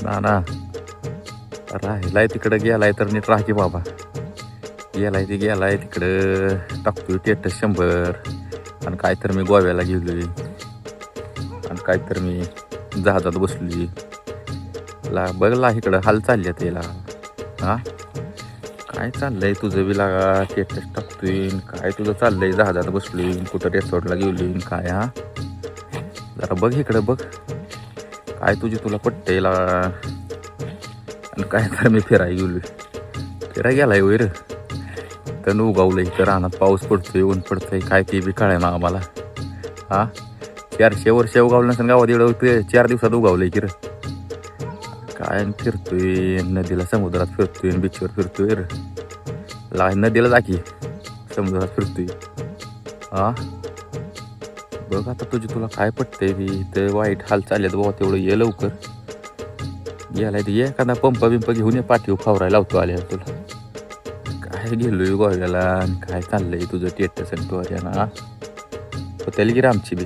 ना ना राहिलाय तिकडं गेलाय तर नीट राह की बाबा. गेलाय तिकडं टाकतोय टेटस 100 आणि काय तर मी गोव्याला गेलोय आणि काय तर मी जहाजात बसलोय. बघला इकडं हाल चालल्या त्याला. हा काय चाललंय तुझं बी लागा टेटस टाकतोय काय तुझं चाललंय जहाजात बसलोय कुठं रिसॉर्टला गेलोय काय. हा जरा बघ इकडं बघ काय तुला पटतंय लागा. आणि काय तर मी फिराय गेलाय वैर तर उगावलंय तर रानात पाऊस पडतोय ऊन पडतंय काय ते बी कळाय ना आम्हाला. हा 400 वर्ष उगावलं नसेल गावात एवढं 4 दिवसात उगावलंय की रे. काय फिरतोय नदीला समुद्रात फिरतोय बीचवर फिरतोय रे. नदीला जा की समुद्रात फिरतोय. हा बघ आता तुला काय पटतंय ती तर वाईट हाल चालल्यात बाबा तेवढं ये लवकर. गेलाय तर ये एखादा पंप घेऊन ये पाठीवर फावरायला लावतो आल्या तुला. काय गेलोय गोव्याला आणि काय चाललंय तुझं टेटस आणि तो ना होतेल की आमची बी.